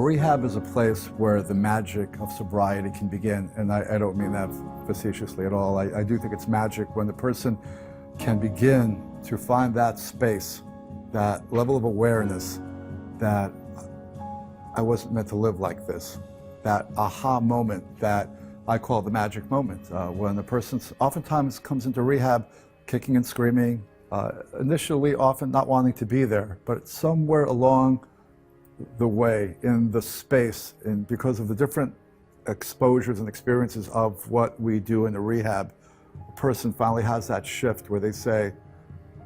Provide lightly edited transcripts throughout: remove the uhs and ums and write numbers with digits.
rehab is a place where the magic of sobriety can begin, and I don't mean that facetiously at all. I do think it's magic when the person can begin to find that space, that level of awareness that I wasn't meant to live like this, that aha moment that I call the magic moment, when the person oftentimes comes into rehab kicking and screaming, initially often not wanting to be there, but somewhere along the way in the space, and because of the different exposures and experiences of what we do in the rehab, a person finally has that shift where they say,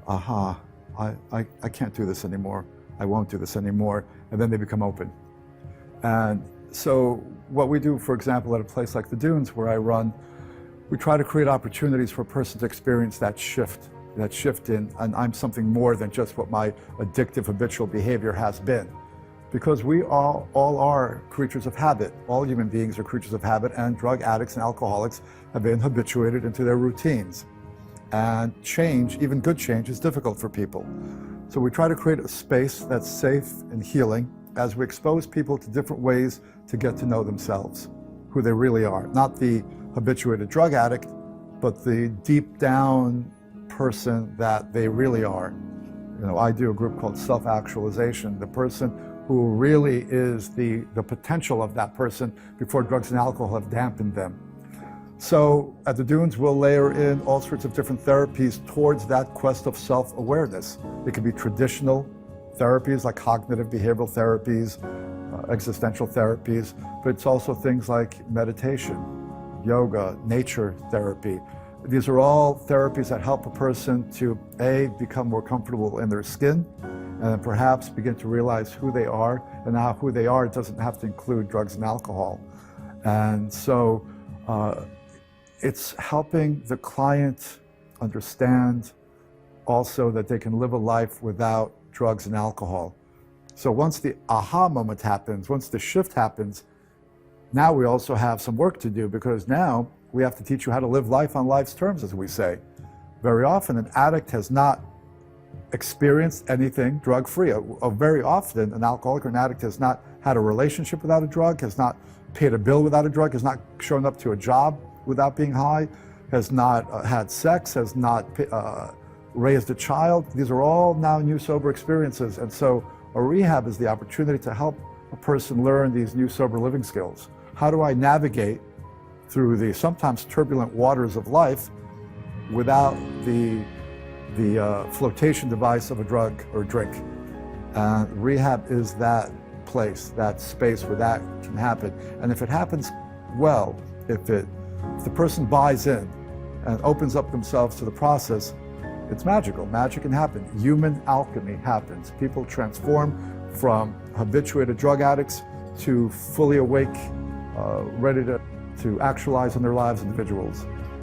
aha, I can't do this anymore, I won't do this anymore, and then they become open. And so what we do, for example, at a place like the Dunes where I run, we try to create opportunities for a person to experience that shift in, and I'm something more than just what my addictive habitual behavior has been. Because we all are creatures of habit. All human beings are creatures of habit, and drug addicts and alcoholics have been habituated into their routines. And change, even good change, is difficult for people. So we try to create a space that's safe and healing as we expose people to different ways to get to know themselves, who they really are. Not the habituated drug addict, but the deep down person that they really are. You know, I do a group called self-actualization, the person who really is the potential of that person before drugs and alcohol have dampened them. So at the Dunes, we'll layer in all sorts of different therapies towards that quest of self-awareness. It can be traditional therapies like cognitive behavioral therapies, existential therapies, but it's also things like meditation, yoga, nature therapy. These are all therapies that help a person to, A, become more comfortable in their skin, and perhaps begin to realize who they are, and now who they are doesn't have to include drugs and alcohol. And so it's helping the client understand also that they can live a life without drugs and alcohol. So once the aha moment happens, once the shift happens, now we also have some work to do, because now we have to teach you how to live life on life's terms, as we say. Very often an addict has not experienced anything drug-free. Very often an alcoholic or an addict has not had a relationship without a drug, has not paid a bill without a drug, has not shown up to a job without being high, has not had sex, has not raised a child. These are all now new sober experiences, and so a rehab is the opportunity to help a person learn these new sober living skills. How do I navigate through the sometimes turbulent waters of life without the flotation device of a drug or drink? Rehab is that place, that space where that can happen. And if it happens well, if the person buys in and opens up themselves to the process, it's magical. Magic can happen. Human alchemy happens. People transform from habituated drug addicts to fully awake, ready to actualize in their lives individuals.